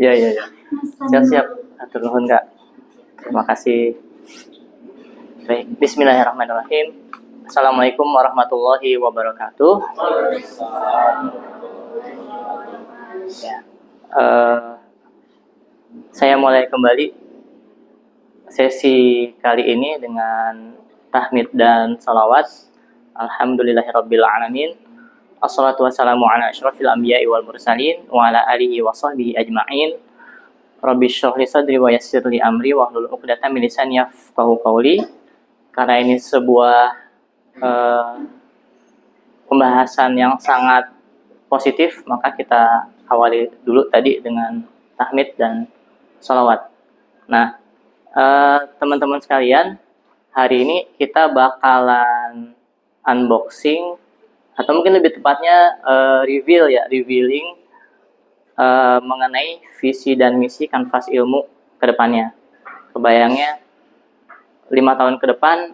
Ya, ya, ya. Siap-siap. Atur nuhun, Kak. Terima kasih. Baik, bismillahirrahmanirrahim. Assalamualaikum warahmatullahi wabarakatuh. Ya. Saya mulai kembali sesi kali ini dengan tahmid dan salawat. Alhamdulillahirabbil alamin. Assalatu wassalamu ala asyrafil anbiya'i wal mursalin wa ala alihi wa sahbihi ajma'in. Rabbi shrah li sadri wa yassir li amri wa hlul 'uqdatam min lisani yafqahu qawli. Karena ini sebuah pembahasan yang sangat positif, maka kita awali dulu tadi dengan tahmid dan salawat. Nah, teman-teman sekalian, hari ini kita bakalan unboxing atau mungkin lebih tepatnya revealing mengenai visi dan misi Kanvas Ilmu ke depannya. Kebayangnya 5 tahun ke depan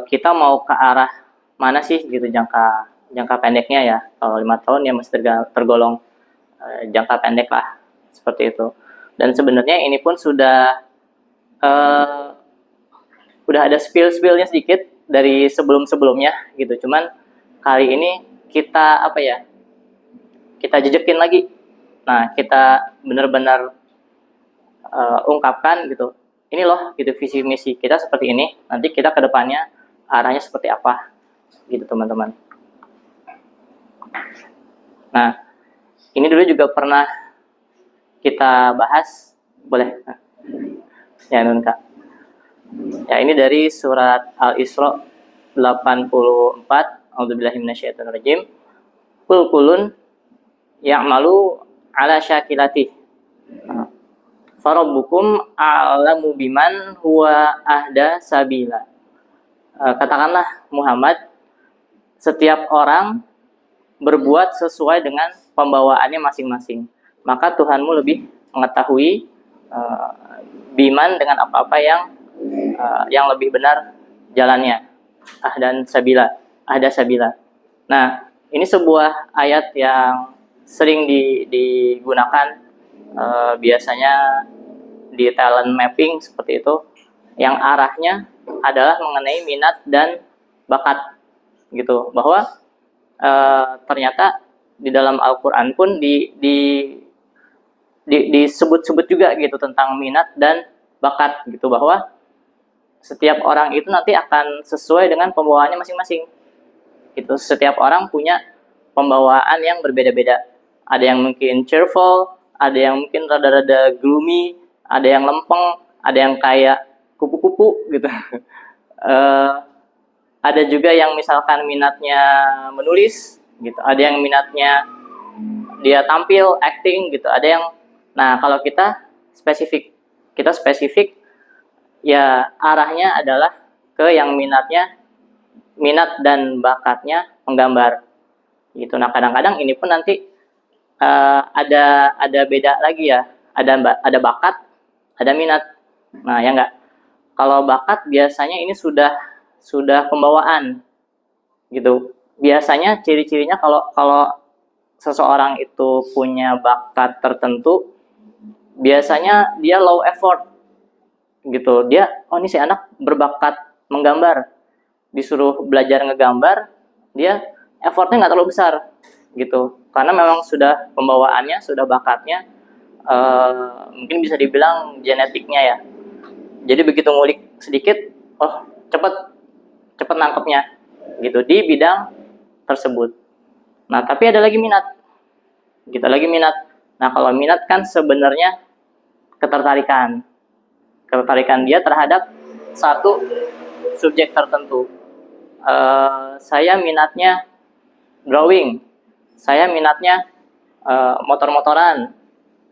kita mau ke arah mana sih gitu, jangka pendeknya ya. Kalau 5 tahun ya masih tergolong jangka pendek lah, seperti itu. Dan sebenarnya ini pun sudah ada spill-spillnya sedikit dari sebelumnya gitu. Cuman kali ini kita kita jejekin lagi. Nah, kita benar-benar ungkapkan gitu. Ini loh gitu visi misi kita seperti ini. Nanti kita ke depannya arahnya seperti apa gitu, teman-teman. Nah, ini dulu juga pernah kita bahas, boleh? Ya, Nun, Kak. Ya, ini dari surat Al-Isra 84. A'udzubillahi minasyaitonirrajim. Qul kulun ya'malu ala syakilati. Farabbukum a'lamu biman huwa ahda sabila. Katakanlah Muhammad, setiap orang berbuat sesuai dengan pembawaannya masing-masing. Maka Tuhanmu lebih mengetahui biman dengan apa-apa yang lebih benar jalannya. Ahda sabila. Nah, ini sebuah ayat yang sering digunakan biasanya di talent mapping seperti itu, yang arahnya adalah mengenai minat dan bakat gitu, bahwa ternyata di dalam Al-Quran pun disebut-sebut juga gitu tentang minat dan bakat gitu, bahwa setiap orang itu nanti akan sesuai dengan pembawaannya masing-masing gitu. Setiap orang punya pembawaan yang berbeda-beda. Ada yang mungkin cheerful, ada yang mungkin rada-rada gloomy, ada yang lempeng, ada yang kayak kupu-kupu gitu. Ada juga yang misalkan minatnya menulis gitu, ada yang minatnya dia tampil, acting gitu, ada yang, nah kalau kita spesifik ya arahnya adalah ke yang minat dan bakatnya menggambar gitu. Nah, kadang-kadang ini pun nanti ada beda lagi ya, ada bakat, ada minat. Nah, ya enggak, kalau bakat biasanya ini sudah pembawaan gitu. Biasanya ciri-cirinya kalau seseorang itu punya bakat tertentu, biasanya dia low effort gitu. Dia, oh ini si anak berbakat menggambar, disuruh belajar ngegambar, dia effortnya nggak terlalu besar gitu, karena memang sudah pembawaannya, sudah bakatnya, mungkin bisa dibilang genetiknya ya. Jadi begitu ngulik sedikit, oh cepet nangkepnya gitu di bidang tersebut. Nah, tapi ada lagi minat. Nah, kalau minat kan sebenarnya ketertarikan dia terhadap satu subjek tertentu. Saya minatnya drawing, saya minatnya motor-motoran,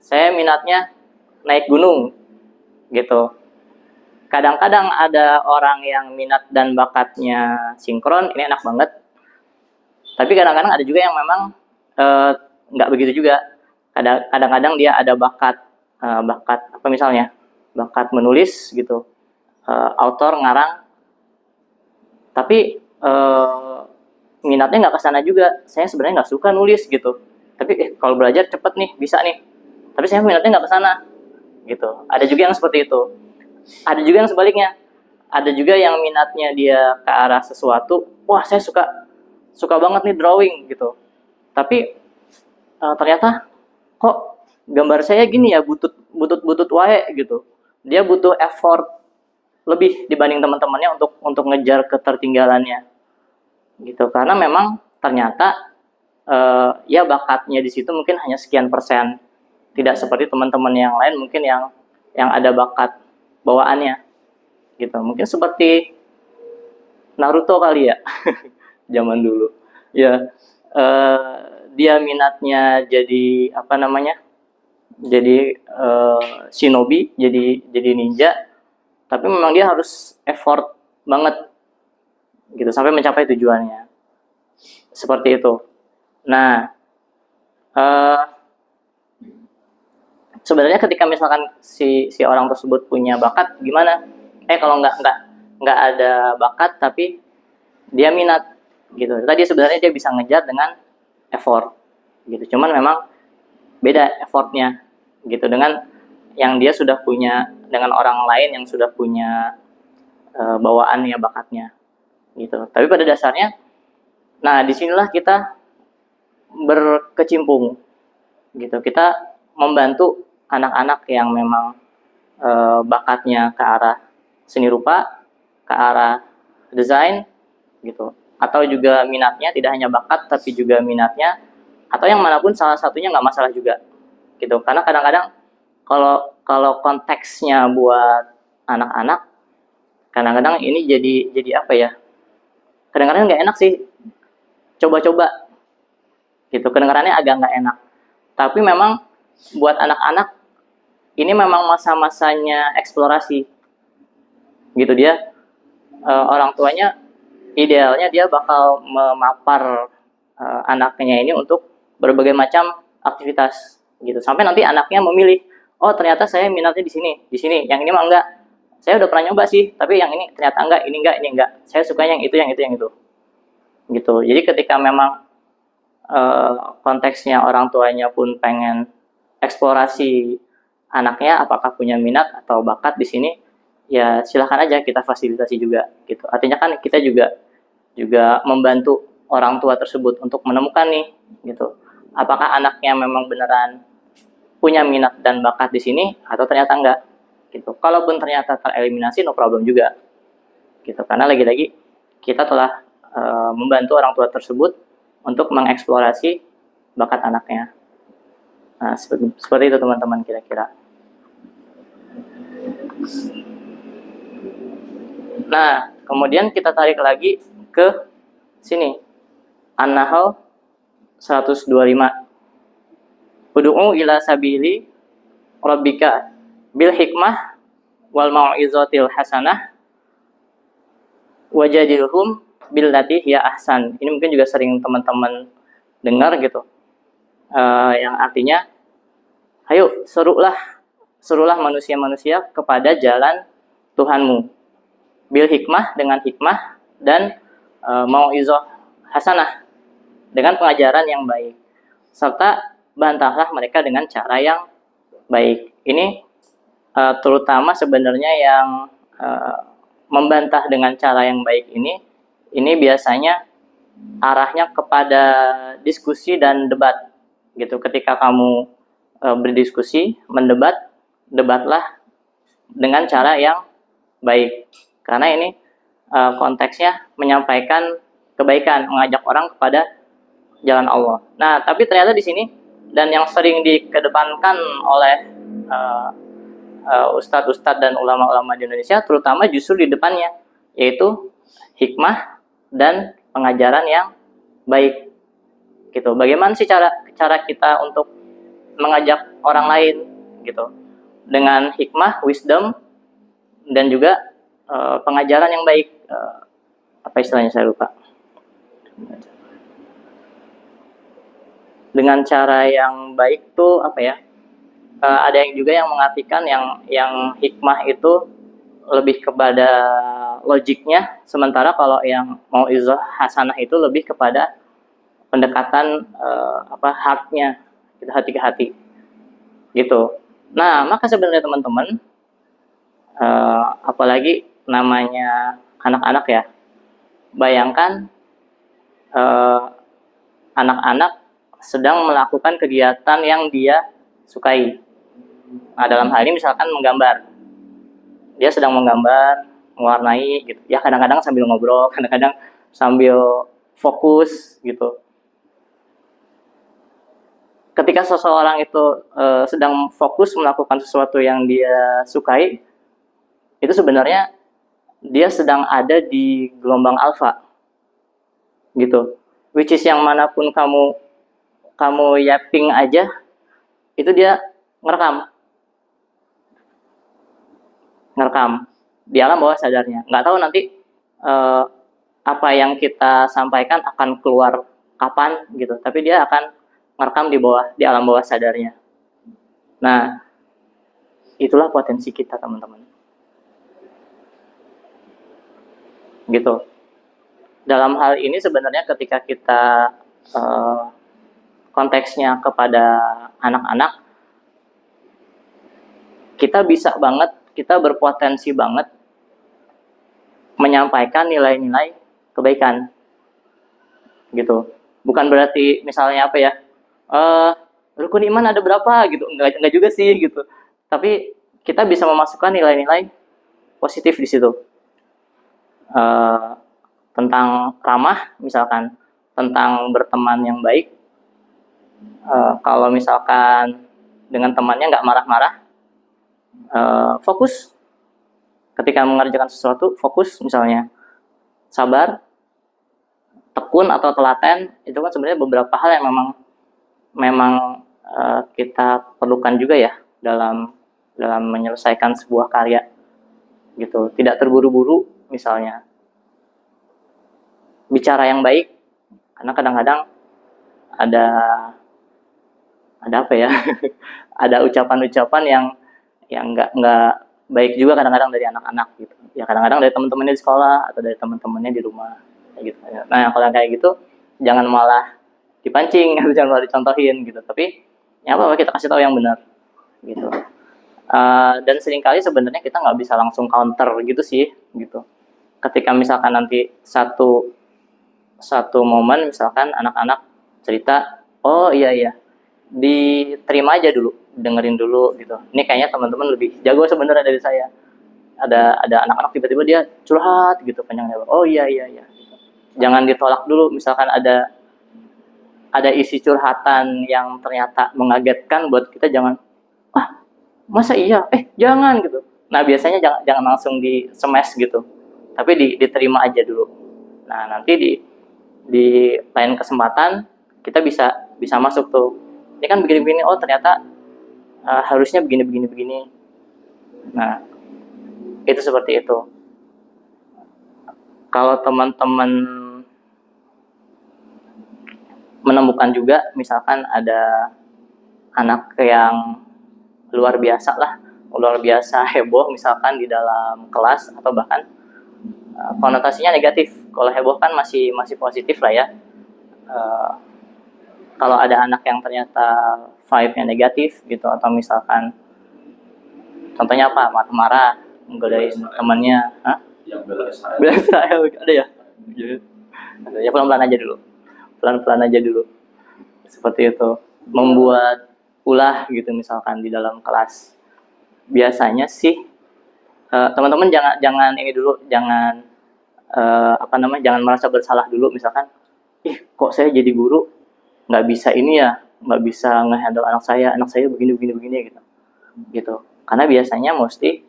saya minatnya naik gunung gitu. Kadang-kadang ada orang yang minat dan bakatnya sinkron, ini enak banget. Tapi kadang-kadang ada juga yang memang nggak begitu juga. Kadang-kadang dia ada bakat apa misalnya, bakat menulis gitu, author, ngarang, tapi minatnya nggak kesana juga. Saya sebenarnya nggak suka nulis gitu. tapi kalau belajar cepet nih, bisa nih, tapi saya minatnya nggak ke sana gitu. Ada juga yang seperti itu. Ada juga yang sebaliknya, ada juga yang minatnya dia ke arah sesuatu, wah saya suka suka banget nih drawing gitu, tapi ternyata kok gambar saya gini ya, butut butut butut wae gitu. Dia butuh effort lebih dibanding teman-temannya untuk ngejar ketertinggalannya gitu, karena memang ternyata ya bakatnya di situ mungkin hanya sekian persen, tidak seperti teman-teman yang lain mungkin yang ada bakat bawaannya gitu. Mungkin seperti Naruto kali ya, zaman dulu ya, dia minatnya jadi apa namanya, jadi shinobi, jadi ninja, tapi memang dia harus effort banget gitu sampai mencapai tujuannya, seperti itu. Nah, eh, sebenarnya ketika misalkan si orang tersebut punya bakat, gimana? Kalau nggak ada bakat tapi dia minat gitu. Tadi sebenarnya dia bisa ngejar dengan effort gitu. Cuman memang beda effortnya gitu dengan yang dia sudah punya, dengan orang lain yang sudah punya bawaannya, bakatnya gitu. Tapi pada dasarnya, nah disinilah kita berkecimpung gitu. Kita membantu anak-anak yang memang bakatnya ke arah seni rupa, ke arah desain gitu, atau juga minatnya tidak hanya bakat tapi juga minatnya, atau yang manapun salah satunya nggak masalah juga gitu. Karena kadang-kadang kalau kalau konteksnya buat anak-anak, kadang-kadang ini jadi apa ya, kadang-kadang nggak enak sih coba-coba gitu, kedengarannya agak nggak enak, tapi memang buat anak-anak ini memang masa-masanya eksplorasi gitu. Dia orang tuanya idealnya dia bakal memapar anaknya ini untuk berbagai macam aktivitas gitu, sampai nanti anaknya memilih, oh ternyata saya minatnya di sini, yang ini mah enggak, saya udah pernah nyoba sih tapi yang ini ternyata enggak, ini enggak, saya suka yang itu gitu. Jadi ketika memang konteksnya orang tuanya pun pengen eksplorasi anaknya apakah punya minat atau bakat di sini, ya silahkan aja kita fasilitasi juga gitu. Artinya kan kita juga juga membantu orang tua tersebut untuk menemukan nih gitu, apakah anaknya memang beneran punya minat dan bakat di sini atau ternyata enggak gitu. Kalaupun ternyata tereliminasi, no problem juga gitu, karena lagi-lagi kita telah membantu orang tua tersebut untuk mengeksplorasi bakat anaknya. Nah, seperti itu teman-teman kira-kira. Nah, kemudian kita tarik lagi ke sini. An-Nahl 125. Ud'u ila sabili rabbika bil hikmah wal mau'izatil hasanah wajadilhum billati hiya ahsan. Ini mungkin juga sering teman-teman dengar gitu. Yang artinya, ayo serulah manusia-manusia kepada jalan Tuhanmu. Bil hikmah, dengan hikmah, dan mau'izah hasanah, dengan pengajaran yang baik. Serta bantahlah mereka dengan cara yang baik. Ini terutama sebenarnya yang membantah dengan cara yang baik ini biasanya arahnya kepada diskusi dan debat gitu. Ketika kamu berdiskusi, debatlah dengan cara yang baik, karena ini konteksnya menyampaikan kebaikan, mengajak orang kepada jalan Allah. Nah, tapi ternyata di sini, dan yang sering dikedepankan oleh ustadz-ustadz dan ulama-ulama di Indonesia, terutama justru di depannya, yaitu hikmah dan pengajaran yang baik gitu. Bagaimana sih cara kita untuk mengajak orang lain gitu, dengan hikmah, wisdom, dan juga pengajaran yang baik. Apa istilahnya saya lupa. Dengan cara yang baik tuh apa ya? Ada yang juga yang mengartikan yang hikmah itu lebih kepada logiknya, sementara kalau yang mau'izah hasanah itu lebih kepada pendekatan hardnya, gitu, hati ke hati, gitu. Nah, maka sebenarnya teman-teman, apalagi namanya anak-anak ya, bayangkan anak-anak sedang melakukan kegiatan yang dia sukai. Nah, dalam hal ini misalkan menggambar, dia sedang menggambar, mewarnai gitu. Ya kadang-kadang sambil ngobrol, kadang-kadang sambil fokus gitu. Ketika seseorang itu sedang fokus melakukan sesuatu yang dia sukai, itu sebenarnya dia sedang ada di gelombang alfa gitu. Which is yang manapun kamu yapping aja, itu dia ngerekam di alam bawah sadarnya. Nggak tahu nanti apa yang kita sampaikan akan keluar kapan gitu, tapi dia akan ngerekam di alam bawah sadarnya. Nah, itulah potensi kita teman-teman. Gitu. Dalam hal ini sebenarnya ketika kita konteksnya kepada anak-anak, kita bisa banget, kita berpotensi banget menyampaikan nilai-nilai kebaikan. Gitu. Bukan berarti misalnya apa ya, rukun iman ada berapa gitu, enggak juga sih gitu. Tapi kita bisa memasukkan nilai-nilai positif di situ. Tentang ramah misalkan, tentang berteman yang baik. Kalau misalkan dengan temannya nggak marah-marah, fokus ketika mengerjakan sesuatu, fokus misalnya, sabar, tekun atau telaten, itu kan sebenarnya beberapa hal yang memang kita perlukan juga ya dalam menyelesaikan sebuah karya gitu. Tidak terburu-buru misalnya, bicara yang baik, karena kadang-kadang ada apa ya ada ucapan-ucapan yang nggak baik juga kadang-kadang dari anak-anak gitu ya, kadang-kadang dari teman-temannya di sekolah atau dari teman-temannya di rumah kayak gitu. Nah, kalau kayak gitu jangan malah dipancing atau jangan malah dicontohin gitu, tapi ya apa, kita kasih tahu yang benar gitu. Dan seringkali sebenarnya kita nggak bisa langsung counter gitu sih gitu. Ketika misalkan nanti satu momen misalkan anak-anak cerita, oh iya, diterima aja dulu, dengerin dulu gitu. Ini kayaknya teman-teman lebih jago sebenarnya dari saya. Ada anak-anak tiba-tiba dia curhat gitu panjang lebar. Oh iya. Gitu. Jangan ditolak dulu. Misalkan ada isi curhatan yang ternyata mengagetkan buat kita, jangan masa iya, jangan gitu. Nah, biasanya jangan langsung di smash gitu. Tapi diterima aja dulu. Nah, nanti di lain kesempatan kita bisa masuk tuh. Ini kan begini-begini, oh ternyata harusnya begini. Nah, itu seperti itu. Kalau teman-teman menemukan juga, misalkan ada anak yang luar biasa heboh misalkan di dalam kelas, atau bahkan konotasinya negatif. Kalau heboh kan masih positif lah ya. Kalau ada anak yang ternyata vibe-nya negatif gitu, atau misalkan contohnya apa, marah-marah, menggodain temannya, yang bela Israel ada ya? Ya pelan-pelan aja dulu, seperti itu. Membuat ulah gitu misalkan di dalam kelas. Biasanya sih teman-teman jangan ini dulu, jangan jangan merasa bersalah dulu. Misalkan, kok saya jadi guru nggak bisa nggak bisa ngehandle anak saya begini gitu. Karena biasanya mesti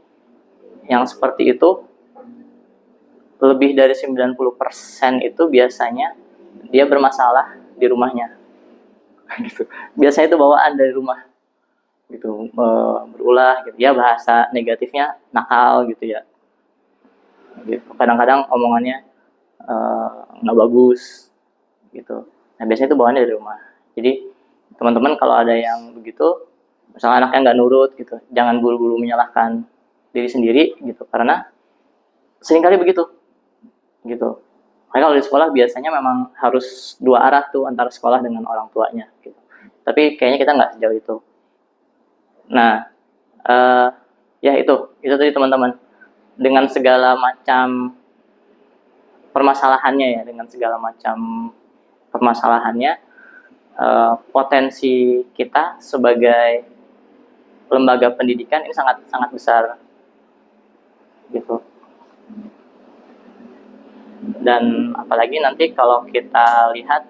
yang seperti itu, lebih dari 90% itu biasanya dia bermasalah di rumahnya gitu. Biasanya itu bawaan dari rumah gitu, berulah gitu ya, bahasa negatifnya nakal gitu ya gitu. Kadang-kadang omongannya nggak bagus gitu. Nah, biasanya itu bawaannya dari rumah. Jadi teman-teman kalau ada yang begitu, misalnya anaknya nggak nurut gitu, jangan buru-buru menyalahkan diri sendiri gitu, karena seringkali begitu gitu. Makanya kalau di sekolah biasanya memang harus dua arah tuh antara sekolah dengan orang tuanya gitu. Tapi kayaknya kita nggak sejauh itu. Nah, eh, ya itu tadi teman-teman. Dengan segala macam permasalahannya ya, dengan segala macam permasalahannya, potensi kita sebagai lembaga pendidikan ini sangat sangat besar gitu. Dan apalagi nanti kalau kita lihat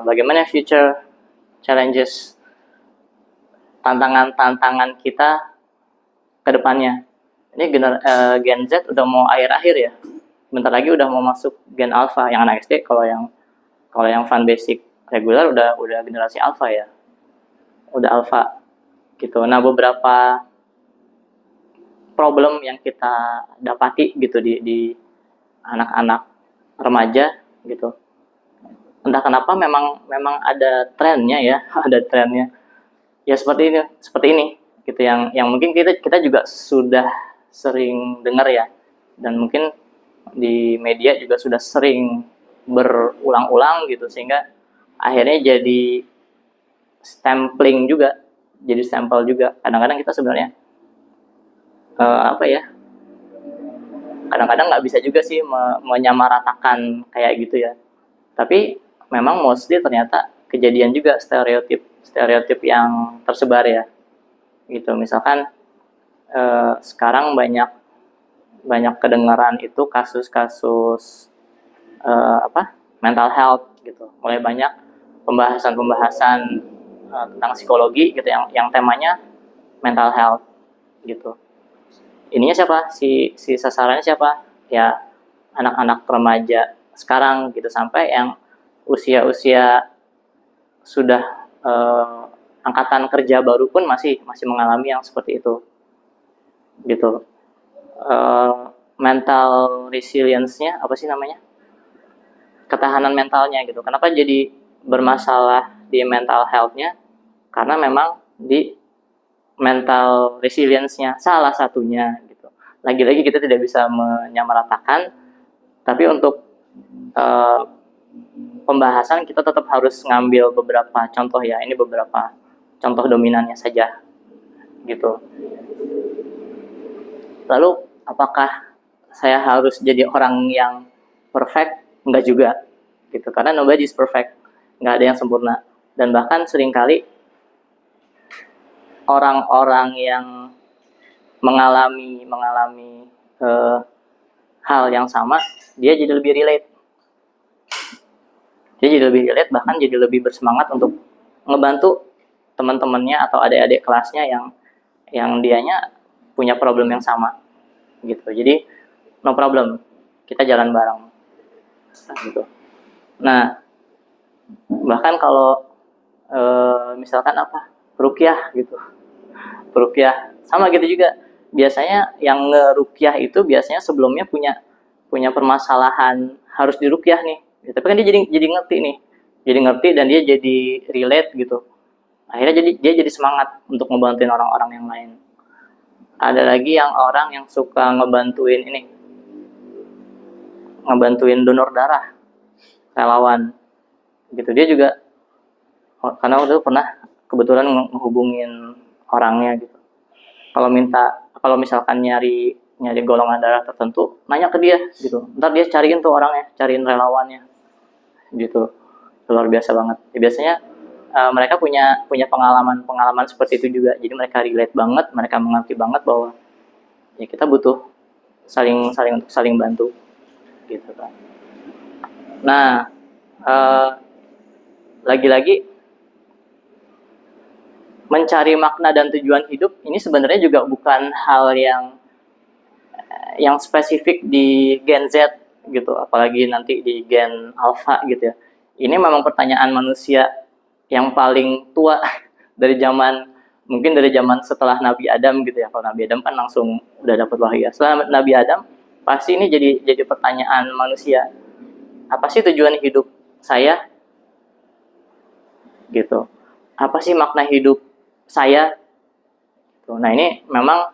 bagaimana future challenges, tantangan-tantangan kita ke depannya. Ini Gen Z udah mau akhir-akhir ya. Bentar lagi udah mau masuk Gen Alpha. Yang anak SD, kalau yang fun basic regular udah generasi Alpha ya. Udah Alpha gitu. Nah, beberapa problem yang kita dapati gitu di anak-anak remaja gitu. Entah kenapa memang ada trennya ya, ada trennya. Ya seperti ini gitu yang mungkin kita juga sudah sering dengar ya, dan mungkin di media juga sudah sering berulang-ulang gitu, sehingga akhirnya jadi stempling juga, jadi stempel juga. Kadang-kadang kita sebenarnya apa ya, kadang-kadang nggak bisa juga sih menyamaratakan kayak gitu ya, tapi memang mostly ternyata kejadian juga stereotip stereotip yang tersebar ya gitu. Misalkan sekarang banyak banyak kedengaran itu kasus-kasus apa, mental health gitu. Mulai banyak pembahasan-pembahasan tentang psikologi gitu yang temanya mental health gitu. Ininya siapa? Si sasarannya siapa? Ya anak-anak remaja sekarang gitu, sampai yang usia-usia sudah angkatan kerja baru pun masih mengalami yang seperti itu gitu. Mental resilience-nya apa sih namanya, ketahanan mentalnya gitu. Kenapa jadi bermasalah di mental health-nya? Karena memang di mental resilience-nya salah satunya gitu. Lagi-lagi kita tidak bisa menyamaratakan, tapi untuk uh, pembahasan kita tetap harus ngambil beberapa contoh ya. Ini beberapa contoh dominannya saja gitu. Lalu apakah saya harus jadi orang yang perfect? Enggak juga gitu, karena nobody is perfect, nggak ada yang sempurna. Dan bahkan seringkali orang-orang yang mengalami hal yang sama, dia jadi lebih relate, bahkan jadi lebih bersemangat untuk ngebantu teman-temannya atau adik-adik kelasnya yang dianya punya problem yang sama gitu. Jadi no problem, kita jalan bareng gitu. Nah, bahkan kalau misalkan apa, rukyah gitu, rukyah sama gitu juga. Biasanya yang ngerukyah itu biasanya sebelumnya punya permasalahan harus dirukyah nih, tapi kan dia jadi ngerti nih, jadi ngerti dan dia jadi relate gitu. Akhirnya dia jadi semangat untuk ngebantuin orang-orang yang lain. Ada lagi yang orang yang suka ngebantuin donor darah, relawan gitu. Dia juga, karena waktu itu pernah kebetulan menghubungin orangnya gitu. Kalau misalkan nyari golongan darah tertentu, nanya ke dia gitu. Ntar dia cariin tuh orangnya, cariin relawannya gitu. Luar biasa banget. Ya, biasanya mereka punya pengalaman seperti itu juga. Jadi mereka relate banget, mereka mengerti banget bahwa ya kita butuh saling bantu gitu kan. Nah, lagi-lagi mencari makna dan tujuan hidup ini sebenarnya juga bukan hal yang spesifik di Gen Z gitu, apalagi nanti di Gen Alpha gitu ya. Ini memang pertanyaan manusia yang paling tua dari zaman setelah Nabi Adam gitu ya. Kalau Nabi Adam kan langsung udah dapat wahyu. Setelah Nabi Adam pasti ini jadi pertanyaan manusia. Apa sih tujuan hidup saya? Gitu. Apa sih makna hidup saya? Nah, ini memang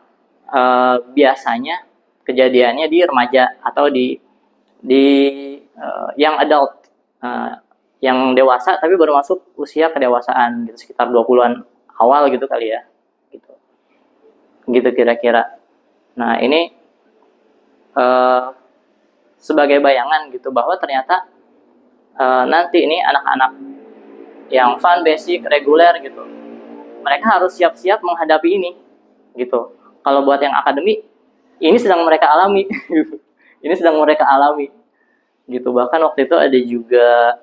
biasanya kejadiannya di remaja atau di di yang adult, yang dewasa tapi baru masuk usia kedewasaan gitu, sekitar 20-an awal gitu kali ya, gitu gitu kira-kira. Nah ini sebagai bayangan gitu bahwa ternyata nanti ini anak-anak yang fun, basic, reguler gitu, mereka harus siap-siap menghadapi ini gitu. Kalau buat yang akademik, ini sedang mereka alami. Ini sedang mereka alami gitu. Bahkan waktu itu ada juga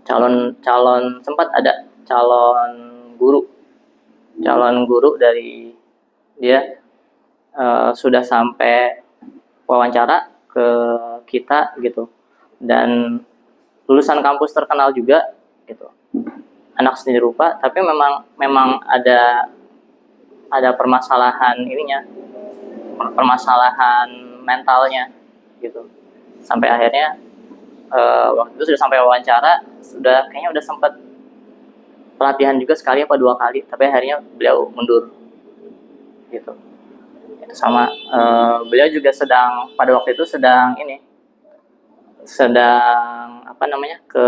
calon sempat ada calon guru dari dia sudah sampai wawancara ke kita gitu, dan lulusan kampus terkenal juga gitu, anak seni rupa, tapi memang ada permasalahan ininya, permasalahan mentalnya gitu, sampai akhirnya waktu itu sudah sampai wawancara, kayaknya udah sempat pelatihan juga sekali apa 2 kali, tapi akhirnya beliau mundur gitu. Itu sama beliau juga pada waktu itu sedang apa namanya, ke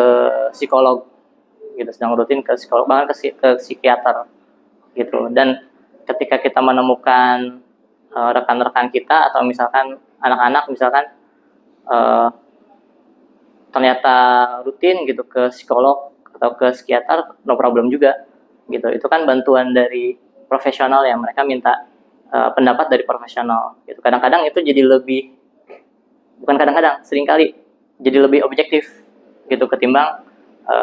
psikolog gitu, sedang rutin ke psikolog, bahkan ke psikiater gitu. Dan ketika kita menemukan rekan-rekan kita atau misalkan anak-anak misalkan ternyata rutin gitu ke psikolog atau ke psikiater, no problem juga gitu. Itu kan bantuan dari profesional ya, mereka minta pendapat dari profesional gitu. Kadang-kadang itu jadi lebih, bukan kadang-kadang, seringkali jadi lebih objektif gitu ketimbang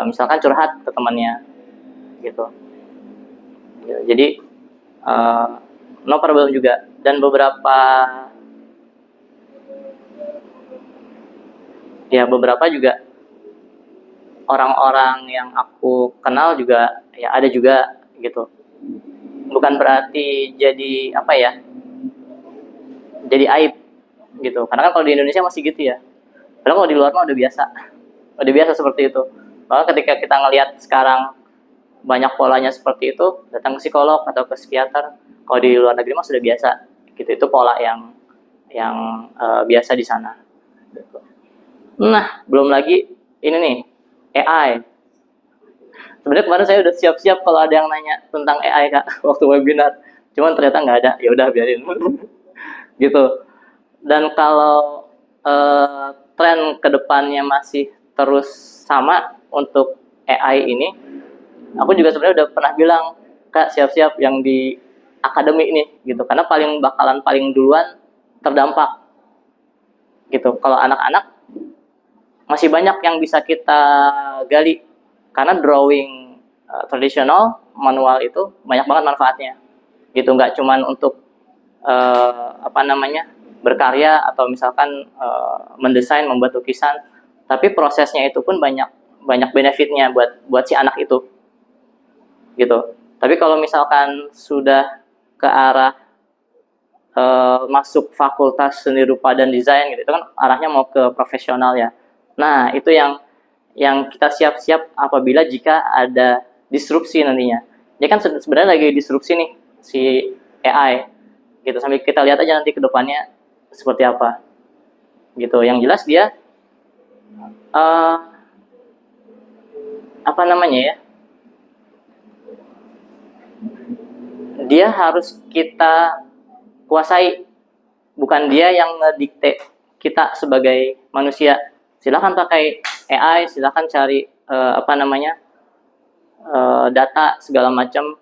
misalkan curhat ke temannya gitu. Jadi no problem juga. Dan beberapa juga orang-orang yang aku kenal juga ya ada juga gitu. Bukan berarti jadi apa ya, jadi aib gitu. Karena kan kalau di Indonesia masih gitu ya. Padahal kalau di luar mah udah biasa seperti itu. Maka ketika kita ngelihat sekarang banyak polanya seperti itu, datang ke psikolog atau ke psikiater, kalau di luar negeri mah sudah biasa gitu. Itu pola yang biasa di sana. Nah, belum lagi ini nih, AI. Sebenarnya kemarin saya udah siap-siap kalau ada yang nanya tentang AI Kak waktu webinar. Cuman ternyata nggak ada, ya udah biarin. Gitu. Dan kalau tren kedepannya masih terus sama untuk AI ini, aku juga sebenarnya udah pernah bilang, Kak siap-siap yang di akademik nih gitu, karena paling duluan terdampak gitu. Kalau anak-anak masih banyak yang bisa kita gali, karena drawing tradisional manual itu banyak banget manfaatnya gitu, nggak cuman untuk berkarya atau misalkan mendesain, membuat lukisan, tapi prosesnya itu pun banyak benefitnya buat si anak itu gitu. Tapi kalau misalkan sudah ke arah masuk fakultas seni rupa dan desain gitu, itu kan arahnya mau ke profesional ya. Nah itu yang kita siap-siap apabila jika ada disrupsi nantinya. Dia kan sebenarnya lagi disrupsi nih si AI gitu, sambil kita lihat aja nanti ke depannya seperti apa gitu. Yang jelas dia dia harus kita kuasai, bukan dia yang ngedikte kita sebagai manusia. Silakan pakai AI, silakan cari data segala macam,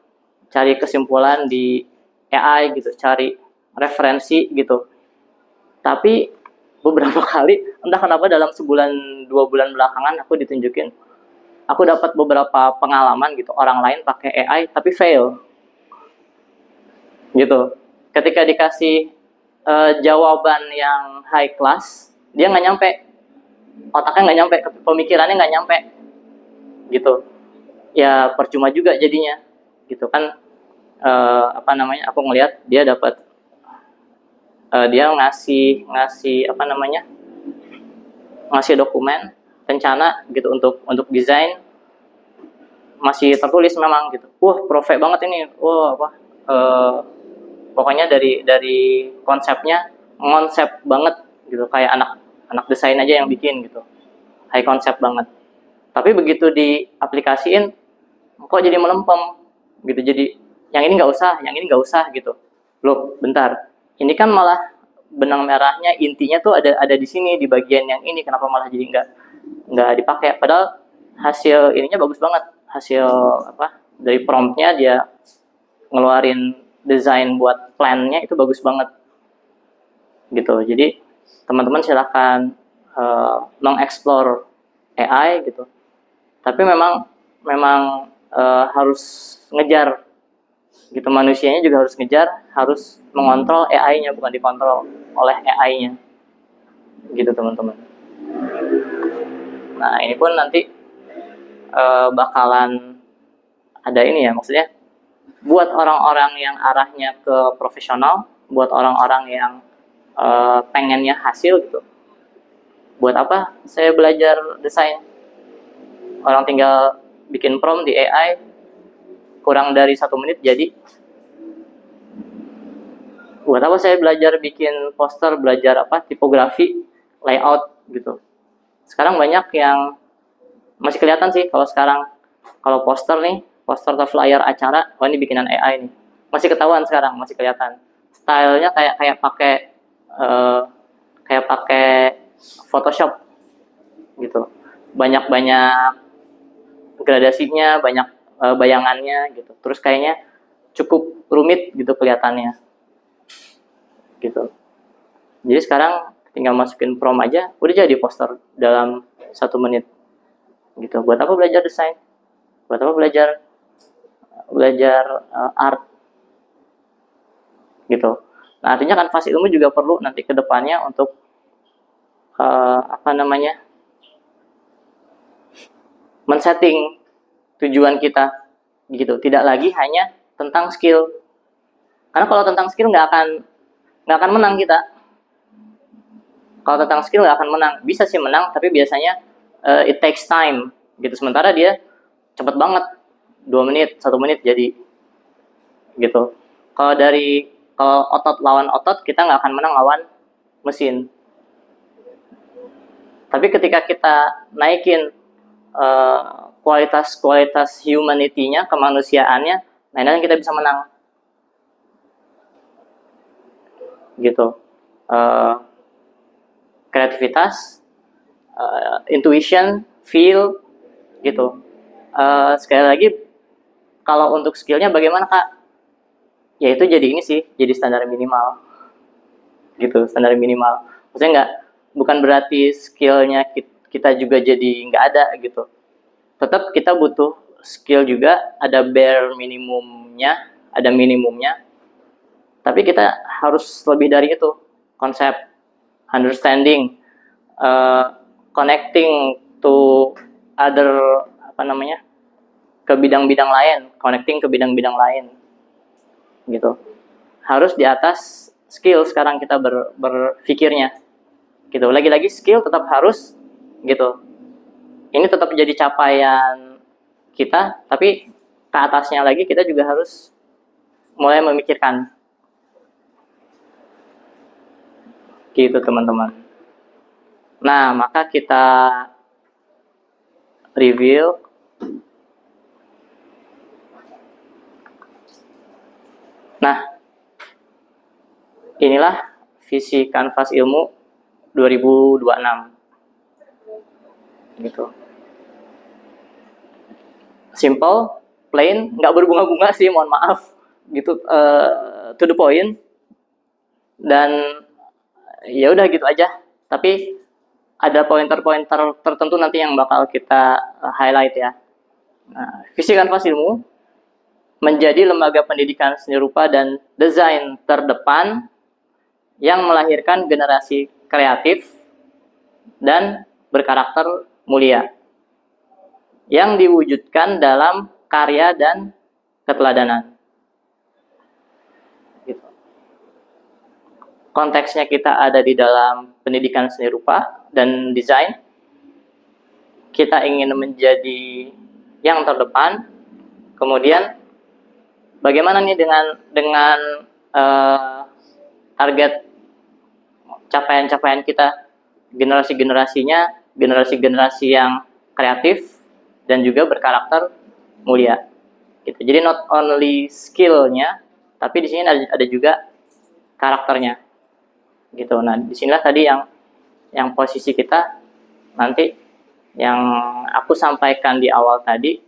cari kesimpulan di AI gitu, cari referensi gitu. Tapi beberapa kali, entah kenapa dalam sebulan 2 bulan belakangan aku ditunjukin, aku dapat beberapa pengalaman gitu, orang lain pakai AI tapi fail gitu. Ketika dikasih jawaban yang high class, dia nggak nyampe, otaknya nggak nyampe, pemikirannya nggak nyampe gitu. Ya percuma juga jadinya gitu kan. Aku ngelihat dia dapat dia ngasih ngasih dokumen rencana gitu untuk desain, masih tertulis memang gitu. Profit banget ini. Pokoknya dari konsepnya konsep banget gitu, kayak anak anak desain aja yang bikin gitu, high konsep banget. Tapi begitu diaplikasiin kok jadi melempem gitu, jadi yang ini nggak usah, yang ini nggak usah gitu. Loh, bentar, ini kan malah benang merahnya, intinya tuh ada di sini, di bagian yang ini, kenapa malah jadi nggak dipakai? Padahal hasil ininya bagus banget, hasil apa dari promptnya dia ngeluarin desain buat plannya itu bagus banget gitu. Jadi teman-teman silahkan mengeksplor AI gitu. Tapi memang memang harus ngejar gitu, manusianya juga harus ngejar, harus mengontrol AI-nya, bukan dikontrol oleh AI-nya gitu teman-teman. Nah ini pun nanti bakalan ada ini ya, maksudnya buat orang-orang yang arahnya ke profesional, buat orang-orang yang pengennya hasil gitu. Buat apa saya belajar desain? Orang tinggal bikin prompt di AI, kurang dari 1 menit jadi. Buat apa saya belajar bikin poster, belajar apa tipografi, layout gitu. Sekarang banyak yang masih kelihatan sih kalau sekarang, kalau poster nih, poster atau flyer acara, oh ini bikinan AI nih. Masih ketahuan sekarang, masih kelihatan. Stylenya kayak pakai kayak pakai Photoshop gitu. Banyak-banyak gradasinya, banyak bayangannya gitu. Terus kayaknya cukup rumit gitu kelihatannya. Gitu. Jadi sekarang tinggal masukin prompt aja, udah jadi poster dalam 1 menit. Gitu. Buat apa belajar desain? Buat apa belajar art? Gitu. Nah, artinya kanvas ilmu juga perlu nanti ke depannya untuk apa namanya? Men-setting tujuan kita gitu. Tidak lagi hanya tentang skill. Karena kalau tentang skill nggak akan menang kita. Kalau tentang skill nggak akan menang. Bisa sih menang, tapi biasanya it takes time gitu. Sementara dia cepet banget, 2 menit, 1 menit jadi gitu. Kalau otot lawan otot, kita nggak akan menang lawan mesin. Tapi ketika kita naikin kualitas humanity-nya, kemanusiaannya, nah ini kita bisa menang gitu. Kreativitas, intuition, feel gitu. Sekali lagi, kalau untuk skillnya bagaimana kak? Ya itu jadi ini sih, jadi standar minimal gitu, standar minimal. Maksudnya bukan berarti skillnya kita juga jadi nggak ada gitu. Tetap kita butuh skill juga, ada bare minimumnya, ada minimumnya. Tapi kita harus lebih dari itu, konsep, understanding, connecting to other apa namanya, ke bidang-bidang lain, connecting ke bidang-bidang lain, gitu. Harus di atas skill sekarang kita berpikirnya, gitu. Lagi-lagi skill tetap harus, gitu. Ini tetap jadi capaian kita, tapi ke atasnya lagi kita juga harus mulai memikirkan, gitu teman-teman. Nah, maka kita review inilah visi kanvas ilmu 2026 gitu. Simple, plain, nggak berbunga-bunga sih, mohon maaf gitu, to the point, dan ya udah gitu aja. Tapi ada pointer-pointer tertentu nanti yang bakal kita highlight ya. Nah, visi kanvas ilmu menjadi lembaga pendidikan seni rupa dan desain terdepan yang melahirkan generasi kreatif dan berkarakter mulia yang diwujudkan dalam karya dan keteladanan. Gitu. Konteksnya kita ada di dalam pendidikan seni rupa dan desain. Kita ingin menjadi yang terdepan. Kemudian bagaimana nih dengan target capaian-capaian kita, generasi-generasi yang kreatif dan juga berkarakter mulia. Gitu. Jadi not only skill-nya, tapi di sini ada juga karakternya. Gitu. Nah, disinilah tadi yang posisi kita nanti yang aku sampaikan di awal tadi,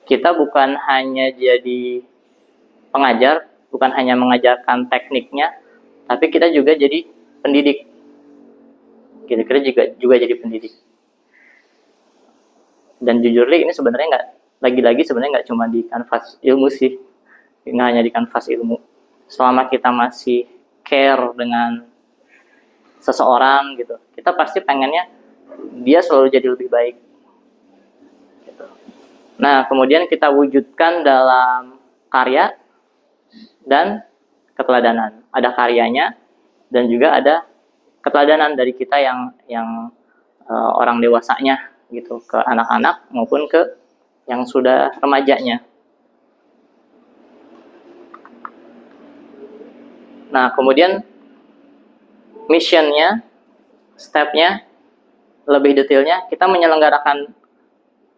kita bukan hanya jadi pengajar, bukan hanya mengajarkan tekniknya, tapi kita juga jadi pendidik. Gitu, kita juga jadi pendidik. Dan jujur ini sebenarnya nggak cuma di kanvas ilmu sih, nggak hanya di kanvas ilmu. Selama kita masih care dengan seseorang gitu, kita pasti pengennya dia selalu jadi lebih baik. Nah, kemudian kita wujudkan dalam karya dan keteladanan. Ada karyanya dan juga ada keteladanan dari kita yang orang dewasanya gitu, ke anak-anak maupun ke yang sudah remajanya. Nah, kemudian missionnya, stepnya, lebih detailnya, kita menyelenggarakan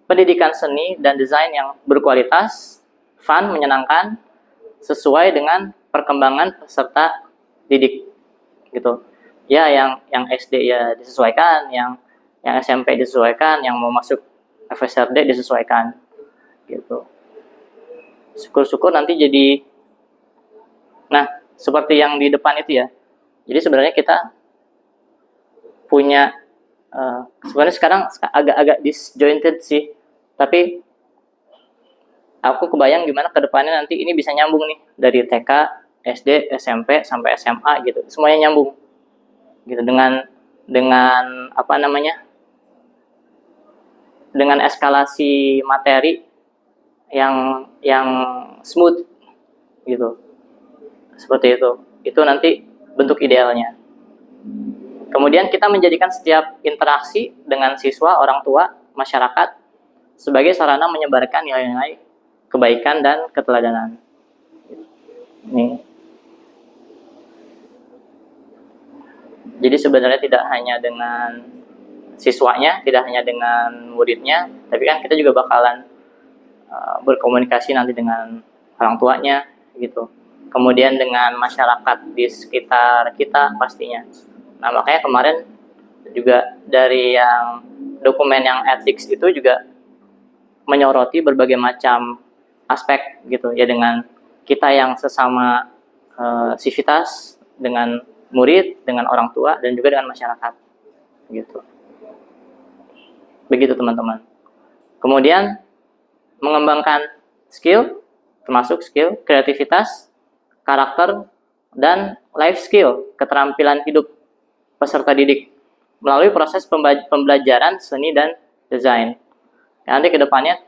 pendidikan seni dan desain yang berkualitas, fun, menyenangkan, sesuai dengan perkembangan peserta didik, gitu. Ya, yang SD ya disesuaikan, yang SMP disesuaikan, yang mau masuk FSRD disesuaikan, gitu. Syukur-syukur nanti jadi, nah seperti yang di depan itu ya. Jadi sebenarnya kita punya sebenarnya sekarang agak-agak disjointed sih, tapi aku kebayang gimana kedepannya nanti ini bisa nyambung nih dari TK, SD, SMP sampai SMA gitu, semuanya nyambung gitu dengan apa namanya, dengan eskalasi materi yang smooth gitu, seperti itu nanti bentuk idealnya. Kemudian kita menjadikan setiap interaksi dengan siswa, orang tua, masyarakat sebagai sarana menyebarkan nilai-nilai kebaikan dan keteladanan. Nih. Jadi sebenarnya tidak hanya dengan siswanya, tidak hanya dengan muridnya, tapi kan kita juga bakalan berkomunikasi nanti dengan orang tuanya gitu. Kemudian dengan masyarakat di sekitar kita pastinya. Nah, makanya kemarin juga dari yang dokumen yang ethics itu juga menyoroti berbagai macam aspek gitu ya, dengan kita yang sesama sivitas, dengan murid, dengan orang tua, dan juga dengan masyarakat gitu. Begitu teman-teman. Kemudian mengembangkan skill, termasuk skill kreativitas, karakter, dan life skill, keterampilan hidup peserta didik melalui proses pembelajaran seni dan desain. Nanti kedepannya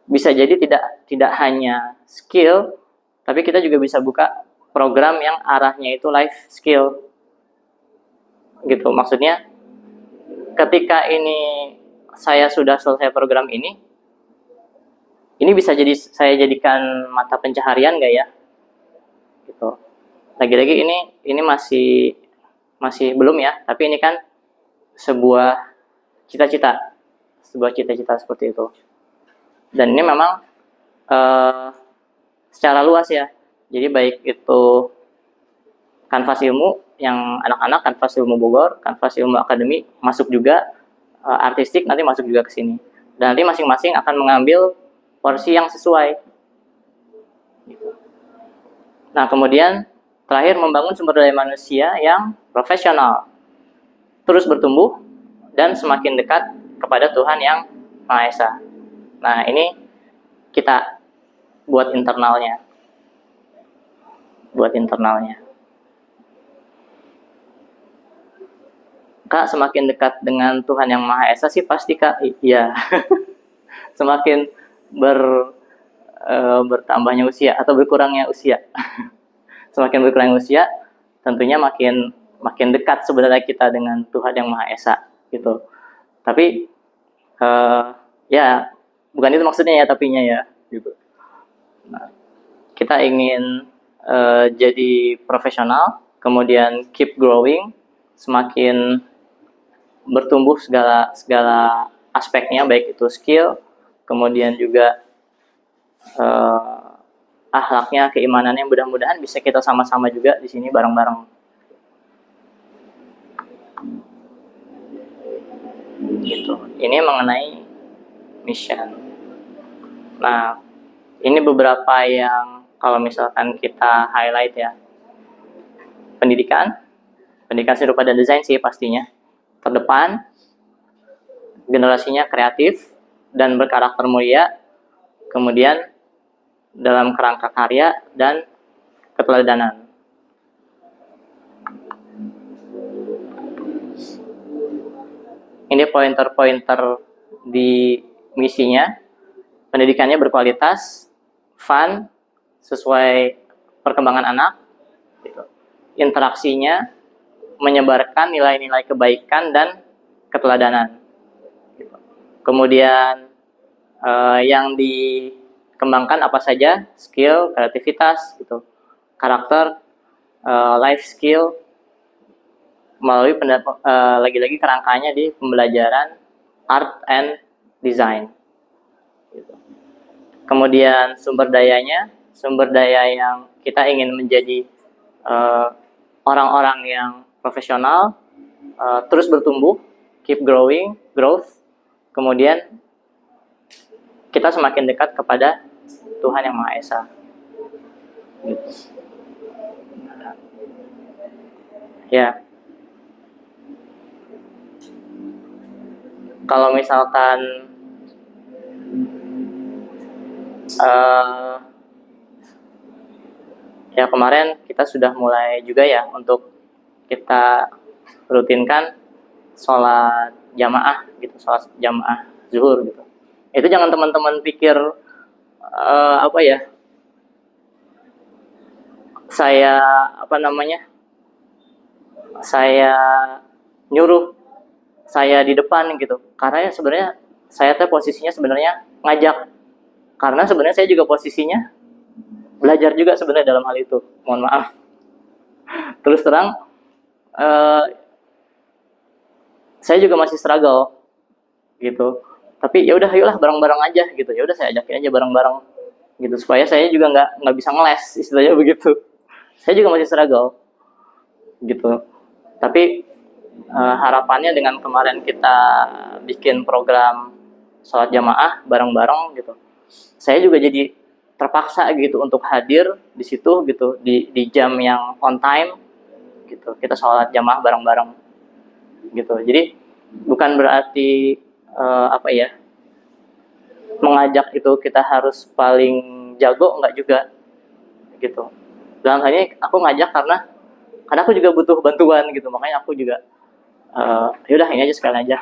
bisa jadi tidak hanya skill, tapi kita juga bisa buka program yang arahnya itu life skill gitu. Maksudnya ketika ini saya sudah selesai program ini bisa jadi saya jadikan mata pencaharian nggak ya gitu. Lagi-lagi ini masih belum ya, tapi ini kan sebuah cita-cita seperti itu. Dan ini memang secara luas ya. Jadi baik itu kanvas ilmu yang anak-anak, kanvas ilmu Bogor, kanvas ilmu akademi masuk juga, artistik nanti masuk juga ke sini. Dan nanti masing-masing akan mengambil porsi yang sesuai. Nah, kemudian terakhir membangun sumber daya manusia yang profesional, terus bertumbuh dan semakin dekat kepada Tuhan yang Maha Esa. Nah, ini kita buat internalnya. Kak, semakin dekat dengan Tuhan yang Maha Esa sih pasti Kak, iya. Semakin bertambahnya usia atau berkurangnya usia. Semakin berkurangnya usia, tentunya makin dekat sebenarnya kita dengan Tuhan yang Maha Esa gitu. Tapi ya bukan itu maksudnya ya, tapinya ya gitu. Nah, kita ingin jadi profesional, kemudian keep growing, semakin bertumbuh segala aspeknya, baik itu skill, kemudian juga akhlaknya, keimanannya, mudah-mudahan bisa kita sama-sama juga di sini bareng-bareng. Gitu. Ini mengenai mission. Nah, ini beberapa yang kalau misalkan kita highlight ya. Pendidikan seni rupa dan desain sih pastinya terdepan, generasinya kreatif dan berkarakter mulia, kemudian dalam kerangka karya dan keteladanan. Ini pointer-pointer di misinya. Pendidikannya berkualitas, fun, sesuai perkembangan anak, gitu. Interaksinya menyebarkan nilai-nilai kebaikan dan keteladanan. Gitu. Kemudian yang dikembangkan apa saja, skill, kreativitas, gitu, karakter, life skill, melalui lagi-lagi kerangkanya di pembelajaran art and design. Gitu. Kemudian sumber daya yang kita ingin menjadi orang-orang yang profesional, terus bertumbuh, keep growth, kemudian kita semakin dekat kepada Tuhan Yang Maha Esa. Gitu. Ya, kalau misalkan ya kemarin kita sudah mulai juga ya untuk kita rutinkan sholat jamaah gitu, sholat jamaah zuhur gitu. Itu jangan teman-teman pikir apa ya, saya nyuruh saya di depan gitu, karena ya sebenarnya saya posisinya sebenarnya ngajak, karena sebenarnya saya juga posisinya belajar juga sebenarnya dalam hal itu, mohon maaf. Terus terang saya juga masih struggle gitu, tapi ya udah ayolah bareng-bareng aja gitu, ya udah saya ajakin aja bareng-bareng gitu, supaya saya juga nggak bisa ngeles, istilahnya begitu. Saya juga masih struggle gitu, tapi harapannya dengan kemarin kita bikin program sholat jamaah bareng-bareng gitu, saya juga jadi terpaksa gitu untuk hadir di situ gitu, di jam yang on time gitu, kita sholat jamaah bareng-bareng gitu. Jadi bukan berarti mengajak itu kita harus paling jago, enggak juga gitu. Dalam hal ini aku ngajak karena aku juga butuh bantuan gitu, makanya aku juga yaudah ini aja sekalian aja,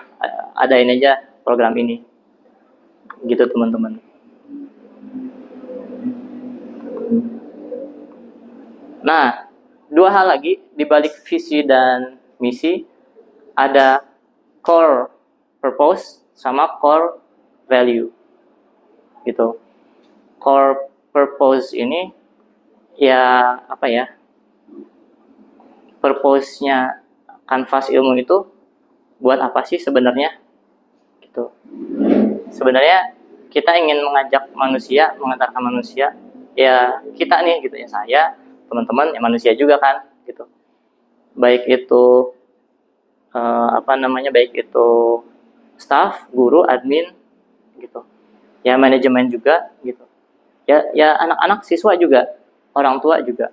adain aja program ini gitu teman-teman. Nah, dua hal lagi di balik visi dan misi, ada core purpose sama core value gitu. Core purpose ini ya purpose-nya kanvas ilmu itu buat apa sih sebenarnya gitu. Sebenarnya kita ingin mengajak manusia, mengantarkan manusia, ya kita nih gitu ya, saya, teman-teman, ya manusia juga kan gitu. Baik itu baik itu staff, guru, admin gitu. Ya manajemen juga gitu. Ya anak-anak, siswa juga, orang tua juga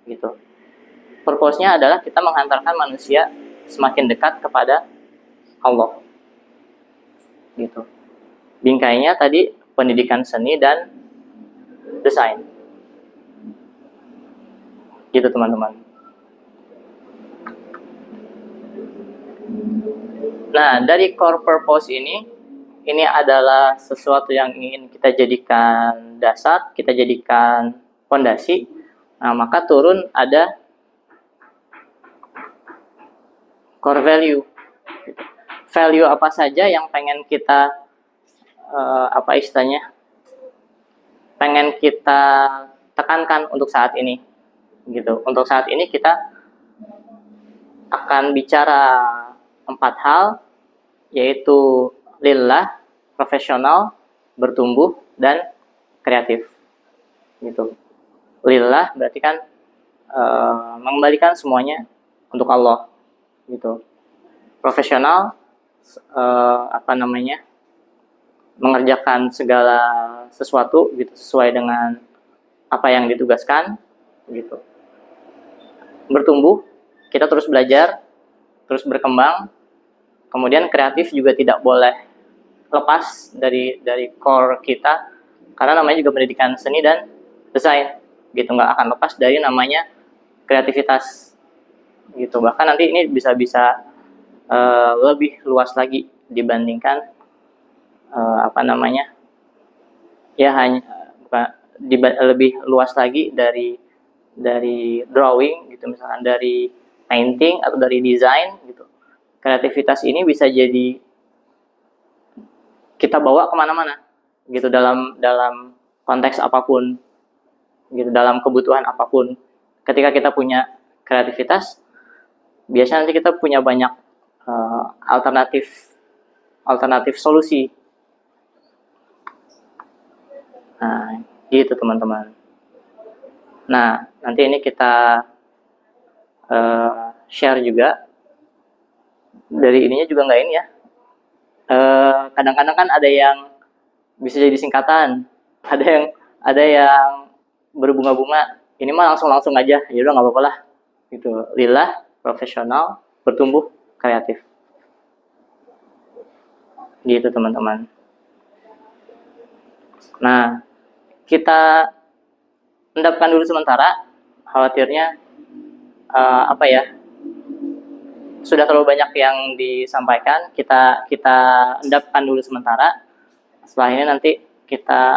gitu. Purpose-nya adalah kita menghantarkan manusia semakin dekat kepada Allah gitu. Bingkainya tadi pendidikan seni dan desain gitu teman-teman. Nah, dari core purpose ini adalah sesuatu yang ingin kita jadikan dasar, kita jadikan fondasi. Nah, maka turun ada core value. Value apa saja yang pengen kita pengen kita tekankan untuk saat ini gitu. Untuk saat ini kita akan bicara 4 hal, yaitu lillah, profesional, bertumbuh, dan kreatif. Gitu. Lillah berarti kan mengembalikan semuanya untuk Allah. Gitu. Profesional, mengerjakan segala sesuatu gitu sesuai dengan apa yang ditugaskan gitu. Bertumbuh, kita terus belajar, terus berkembang. Kemudian kreatif juga tidak boleh lepas dari core kita, karena namanya juga pendidikan seni dan desain gitu, nggak akan lepas dari namanya kreativitas gitu. Bahkan nanti ini bisa lebih luas lagi dibandingkan hanya lebih luas lagi dari drawing gitu, misalkan dari painting atau dari desain gitu. Kreativitas ini bisa jadi kita bawa kemana-mana gitu, dalam konteks apapun gitu, dalam kebutuhan apapun. Ketika kita punya kreativitas, biasanya nanti kita punya banyak alternatif solusi. Nah, gitu teman-teman. Nah, nanti ini kita share juga. Dari ininya juga nggak ini ya. Kadang-kadang kan ada yang bisa jadi singkatan, ada yang berbunga-bunga. Ini mah langsung aja, ya udah nggak apa-apa lah. Gitu. Lillah, profesional, bertumbuh, kreatif. Gitu teman-teman. Nah, kita endapkan dulu sementara. Khawatirnya sudah terlalu banyak yang disampaikan. Kita endapkan dulu sementara. Setelah ini nanti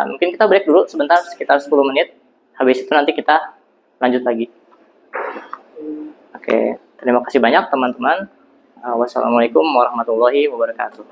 mungkin kita break dulu sebentar, sekitar 10 menit. Habis itu nanti kita lanjut lagi. Oke, terima kasih banyak teman-teman. Wassalamualaikum warahmatullahi wabarakatuh.